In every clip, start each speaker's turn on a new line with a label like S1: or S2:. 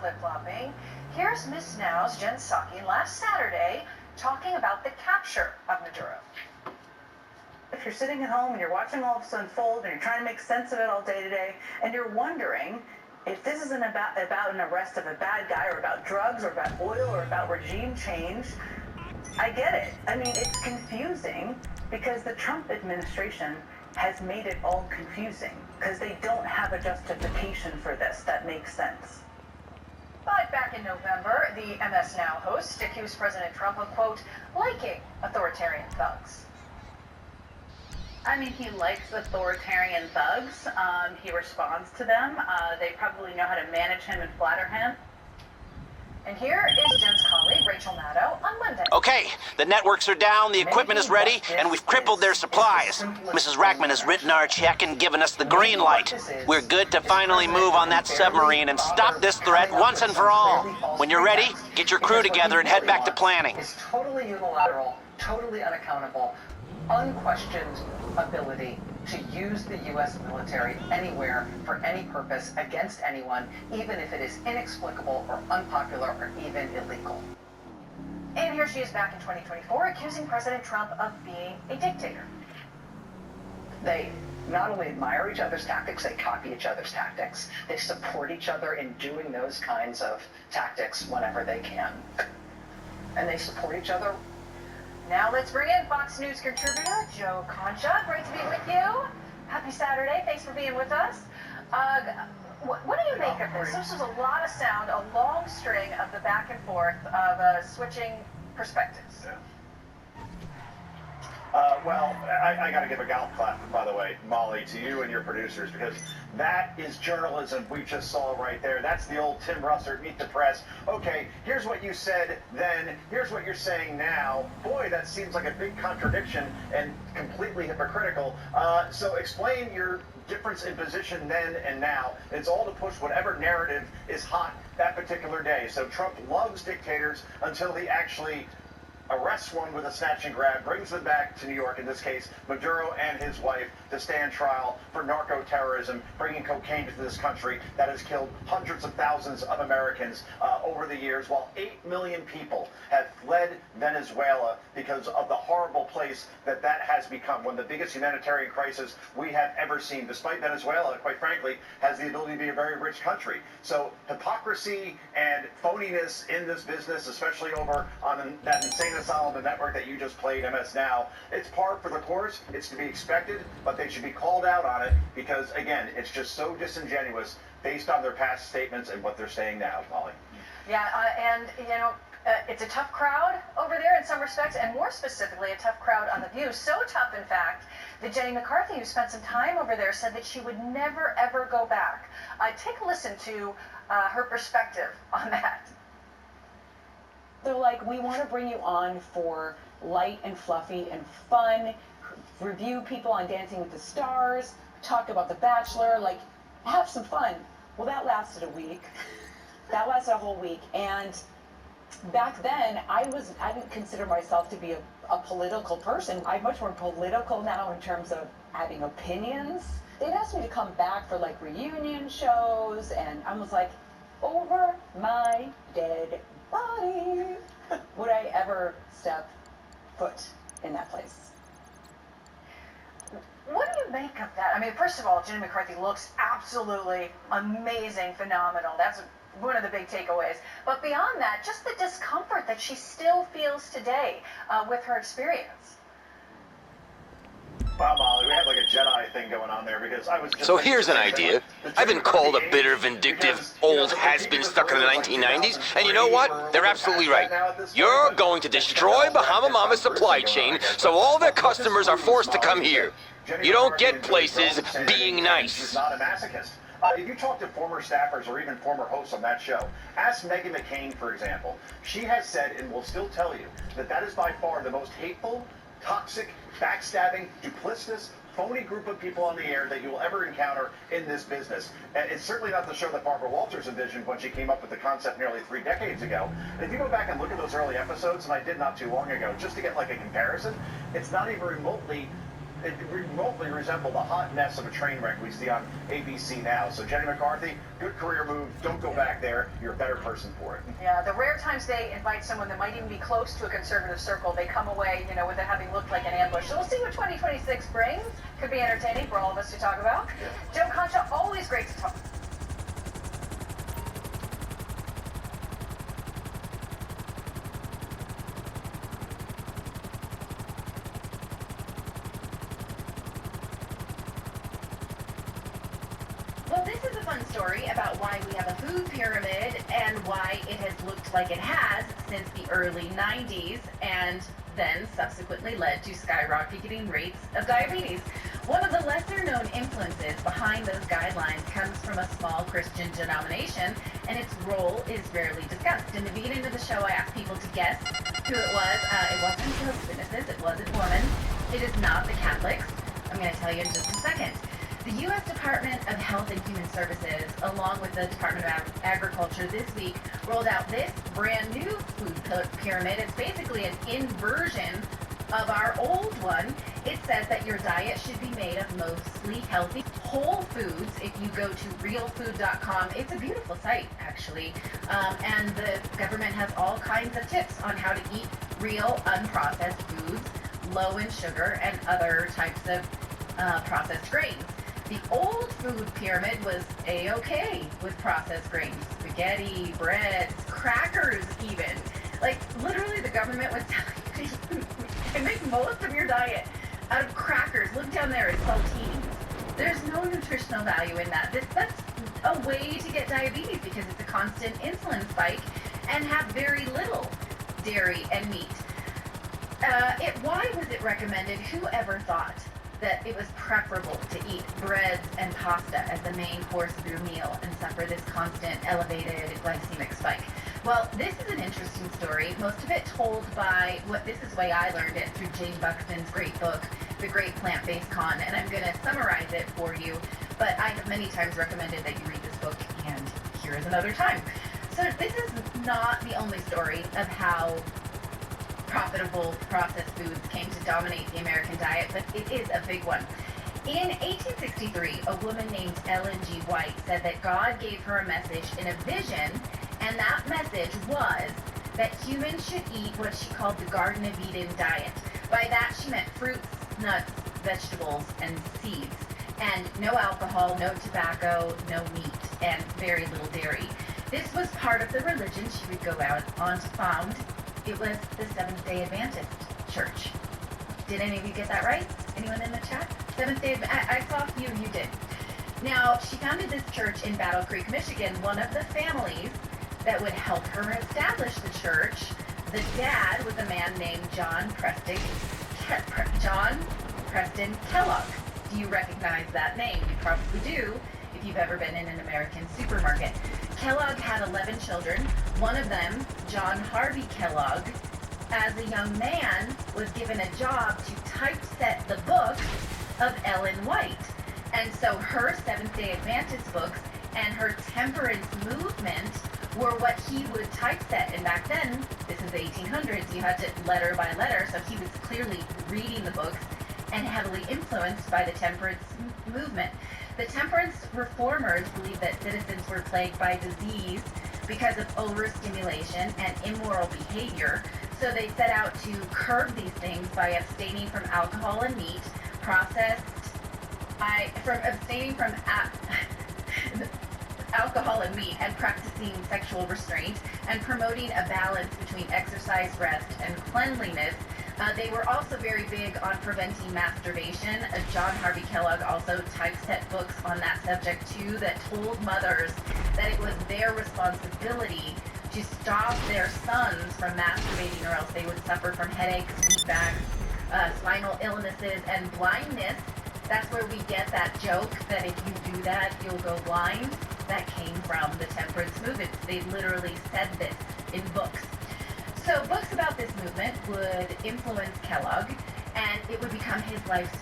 S1: flip-flopping. Here's Miss Now's Jen Psaki last Saturday talking about the capture of Maduro.
S2: If you're sitting at home and you're watching all this unfold and you're trying to make sense of it all day to day, and you're wondering if this isn't about an arrest of a bad guy or about drugs or about oil or about regime change, I get it. I mean, it's confusing because the Trump administration has made it all confusing because they don't have a justification for this that makes sense.
S1: But back in November, the MS Now host accused President Trump of, quote, liking authoritarian thugs.
S2: I mean, he likes authoritarian thugs. He responds to them. They probably know how to manage him and flatter him.
S1: And here is Jen's colleague, Rachel Maddow, on Monday.
S3: Okay, the networks are down, the equipment is ready, and we've crippled their supplies. Mrs. Rackman has written our check and given us the green light. We're good to finally move on that submarine and stop this threat once and for all. When you're ready, get your crew together and head back to planning.
S4: It's totally unilateral, totally unaccountable, unquestioned ability to use the U.S. military anywhere for any purpose against anyone, even if it is inexplicable or unpopular or even illegal.
S1: And here she is back in 2024 accusing President Trump of being a dictator.
S4: They not only admire each other's tactics, they copy each other's tactics. They support each other in doing those kinds of tactics whenever they can. And they support each other.
S1: Now let's bring in Fox News contributor Joe Concha. Great to be with you. Happy Saturday. Thanks for being with us. What do you make of this? This is a lot of sound, a long string of the back and forth of switching perspectives.
S5: Well, I got to give a golf clap, by the way, Molly, to you and your producers, because that is journalism we just saw right there. That's the old Tim Russert, Meet the Press. Okay, here's what you said then, here's what you're saying now. Boy, that seems like a big contradiction and completely hypocritical. So explain your difference in position then and now. It's all to push whatever narrative is hot that particular day. So Trump loves dictators until he actually arrests one with a snatch and grab, brings them back to New York, in this case, Maduro and his wife, to stand trial for narco-terrorism, bringing cocaine to this country that has killed hundreds of thousands of Americans over the years, while 8 million people have fled Venezuela because of the horrible place that has become, one of the biggest humanitarian crises we have ever seen, despite Venezuela, quite frankly, has the ability to be a very rich country. So hypocrisy and phoniness in this business, especially over on that insane asylum, the network that you just played, MS Now, it's par for the course. It's to be expected, but they should be called out on it because, again, it's just so disingenuous based on their past statements and what they're saying now, Molly.
S1: Yeah, and, you know, it's a tough crowd over there in some respects, and more specifically, a tough crowd on The View. So tough, in fact, that Jenny McCarthy, who spent some time over there, said that she would never, ever go back. Take a listen to her perspective on that.
S6: They're like, we want to bring you on for light and fluffy and fun, review people on Dancing with the Stars, talk about The Bachelor, like, have some fun. Well, that lasted a week. That lasted a whole week. And back then, I didn't consider myself to be a political person. I'm much more political now in terms of having opinions. They'd asked me to come back for, like, reunion shows, and I was like, over my dead body would I ever step foot in that place.
S1: What do you make of that? I mean, first of all, Jenny McCarthy looks absolutely amazing, phenomenal. That's one of the big takeaways. But beyond that, just the discomfort that she still feels today with her experience.
S5: Wow, Molly, we had like a Jedi thing going on there because I was just...
S3: So here's an idea. I've been called a bitter, vindictive, old has-been stuck in the 1990s, and you know what? They're absolutely right. You're going to destroy Bahama Mama's supply chain so all their customers are forced to come here. You don't get places being nice.
S5: Not a masochist. If you talk to former staffers or even former hosts on that show, ask Meghan McCain, for example. She has said, and will still tell you, that is by far the most hateful, toxic, backstabbing, duplicitous, phony group of people on the air that you will ever encounter in this business. And it's certainly not the show that Barbara Walters envisioned when she came up with the concept nearly 3 decades ago. And if you go back and look at those early episodes, and I did not too long ago, just to get like a comparison, it's not even remotely it remotely resemble the hot mess of a train wreck we see on ABC now. So Jenny McCarthy, good career move. Don't go back there. You're a better person for it.
S1: Yeah, the rare times they invite someone that might even be close to a conservative circle, they come away, with it having looked like an ambush. So we'll see what 2026 brings. Could be entertaining for all of us to talk about.
S5: Yeah.
S1: Joe Concha, always great to talk.
S7: Well, this is a fun story about why we have a food pyramid and why it has looked like it has since the early 90s and then subsequently led to skyrocketing rates of diabetes. One of the lesser known influences behind those guidelines comes from a small Christian denomination, and its role is rarely discussed. In the beginning of the show, I asked people to guess who it was. It wasn't Jehovah's Witnesses, it wasn't Mormons, it is not the Catholics. I'm going to tell you in just a second. The U.S. Department of Health and Human Services, along with the Department of Agriculture this week, rolled out this brand new food pyramid. It's basically an inversion of our old one. It says that your diet should be made of mostly healthy whole foods. If you go to realfood.com, it's a beautiful site, actually. And the government has all kinds of tips on how to eat real, unprocessed foods, low in sugar, and other types of processed grains. The old food pyramid was A-okay with processed grains, spaghetti, breads, crackers even. Like, literally the government was telling you to make most of your diet out of crackers. Look down there, it's saltines. There's no nutritional value in that. That's a way to get diabetes because it's a constant insulin spike and have very little dairy and meat. Why was it recommended? Whoever thought that it was preferable to eat breads and pasta as the main course of your meal and suffer this constant elevated glycemic spike? Well, this is an interesting story. Most of it told by this is the way I learned it, through Jane Buxton's great book, The Great Plant-Based Con, and I'm going to summarize it for you, but I have many times recommended that you read this book, and here is another time. So this is not the only story of how profitable processed foods came to dominate the American diet, but it is a big one. In 1863, a woman named Ellen G. White said that God gave her a message in a vision, and that message was that humans should eat what she called the Garden of Eden diet. By that, she meant fruits, nuts, vegetables, and seeds, and no alcohol, no tobacco, no meat, and very little dairy. This was part of the religion she would go out on to found. It was the Seventh-day Adventist Church. Did any of you get that right? Anyone in the chat? Seventh-day I saw a few of you did. Now, she founded this church in Battle Creek, Michigan. One of the families that would help her establish the church, the dad was a man named John Preston Kellogg. Do you recognize that name? You probably do if you've ever been in an American supermarket. Kellogg had 11 children. One of them, John Harvey Kellogg, as a young man, was given a job to typeset the books of Ellen White. And so her Seventh-day Adventist books and her temperance movement were what he would typeset. And back then, this is the 1800s, you had to letter by letter, so he was clearly reading the books and heavily influenced by the temperance movement. The temperance reformers believed that citizens were plagued by disease because of overstimulation and immoral behavior, so they set out to curb these things by abstaining from alcohol and meat, abstaining from alcohol and meat, and practicing sexual restraint, and promoting a balance between exercise, rest, and cleanliness. They were also very big on preventing masturbation. John Harvey Kellogg also typeset books on that subject too that told mothers that it was their responsibility to stop their sons from masturbating or else they would suffer from headaches, weak backs, spinal illnesses, and blindness. That's where we get that joke that if you do that, you'll go blind. That came from the temperance movement. They literally said this in books. So books about this movement would influence Kellogg, and it would become his life's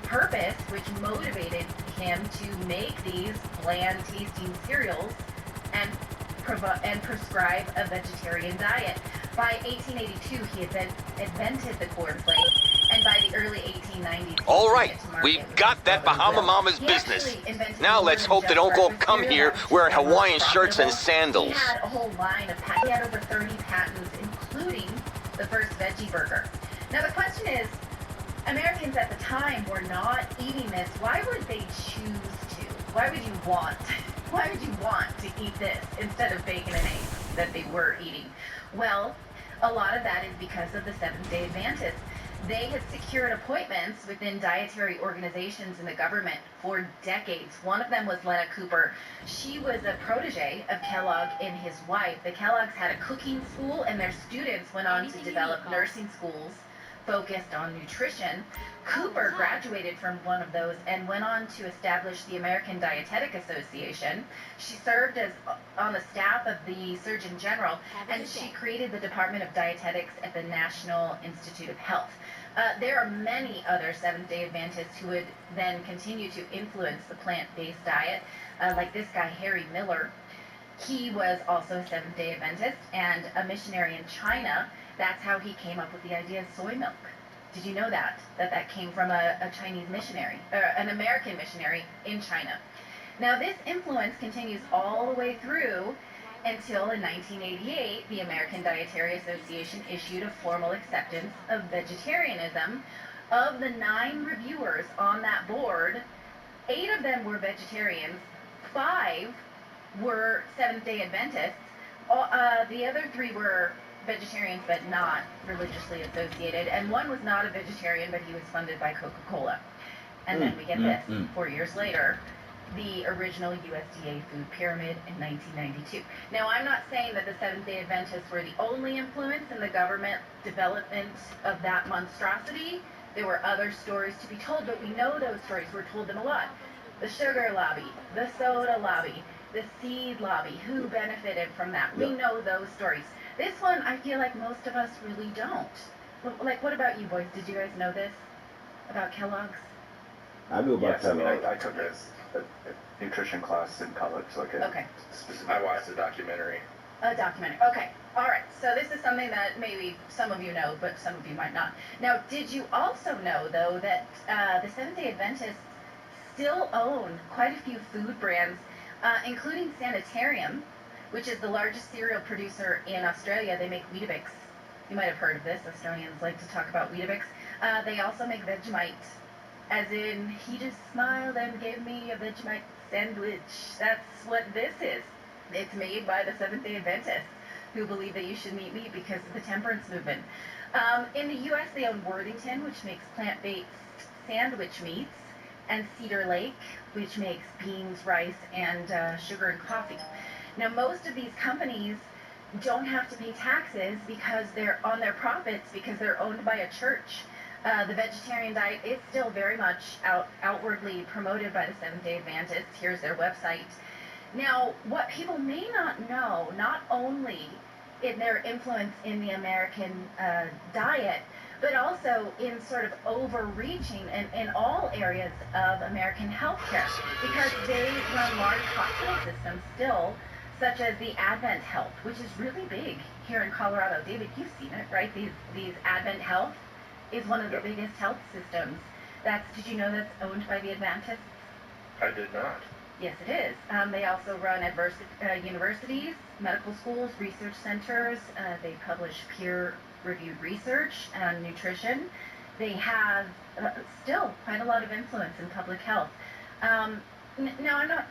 S7: purpose, which motivated him to make these bland-tasting cereals and prescribe a vegetarian diet. By 1882, he had invented the cornflake, and and by the early 1890s.
S3: All right, we've got that Bahama Mama's business. Now let's hope they don't go come here wearing Hawaiian shirts and sandals.
S7: He had a whole line of patents. He had over 30 patents, including the first veggie burger. Now the question is, Americans at the time were not eating this. Why would they choose to? Why would you want to eat this instead of bacon and eggs that they were eating? Well, a lot of that is because of the Seventh-day Adventists. They had secured appointments within dietary organizations in the government for decades. One of them was Lena Cooper. She was a protege of Kellogg and his wife. The Kellogg's had a cooking school, and their students went on to develop nursing schools focused on nutrition. Cooper graduated from one of those and went on to establish the American Dietetic Association. She served as on the staff of the Surgeon General, and she created the Department of Dietetics at the National Institute of Health. There are many other Seventh-day Adventists who would then continue to influence the plant-based diet, like this guy, Harry Miller. He was also a Seventh-day Adventist and a missionary in China. That's how he came up with the idea of soy milk. Did you know that? That came from a Chinese missionary, or an American missionary in China. Now this influence continues all the way through until in 1988, the American Dietary Association issued a formal acceptance of vegetarianism. Of the 9 reviewers on that board, 8 of them were vegetarians, 5 were Seventh-day Adventists. The other 3 were vegetarians but not religiously associated, and 1 was not a vegetarian, but he was funded by Coca-Cola. And then we get this, 4 years later, the original USDA food pyramid in 1992. Now, I'm not saying that the Seventh-day Adventists were the only influence in the government development of that monstrosity. There were other stories to be told, but we know those stories. We're told them a lot. The sugar lobby, the soda lobby, the seed lobby, who benefited from that? We know those stories. This one, I feel like most of us really don't. Like, what about you boys? Did you guys know this about Kellogg's?
S8: I knew about Kellogg's.
S5: I took a nutrition class in college.
S7: Okay.
S9: I watched the documentary.
S7: A documentary. Okay. All right. So this is something that maybe some of you know, but some of you might not. Now, did you also know, though, that the Seventh-day Adventists still own quite a few food brands, including Sanitarium, which is the largest cereal producer in Australia. They make Weetabix. You might have heard of this. Australians like to talk about Weetabix. They also make Vegemite, as in, he just smiled and gave me a Vegemite sandwich. That's what this is. It's made by the Seventh-day Adventists, who believe that you shouldn't eat meat because of the temperance movement. In the U.S., they own Worthington, which makes plant-based sandwich meats, and Cedar Lake, which makes beans, rice, and sugar and coffee. Now, most of these companies don't have to pay taxes because they're on their profits because they're owned by a church. The vegetarian diet is still very much outwardly promoted by the Seventh-day Adventists. Here's their website. Now, what people may not know, not only in their influence in the American diet, but also in sort of overreaching in all areas of American healthcare, because they run large hospital systems still, such as the Advent Health, which is really big here in Colorado. David, you've seen it, right? These Advent Health is one of the biggest health systems. Did you know that's owned by the Adventists?
S9: I did not.
S7: Yes, it is. They also run universities, medical schools, research centers. They publish peer-reviewed research on nutrition. They have still quite a lot of influence in public health. Now, I'm not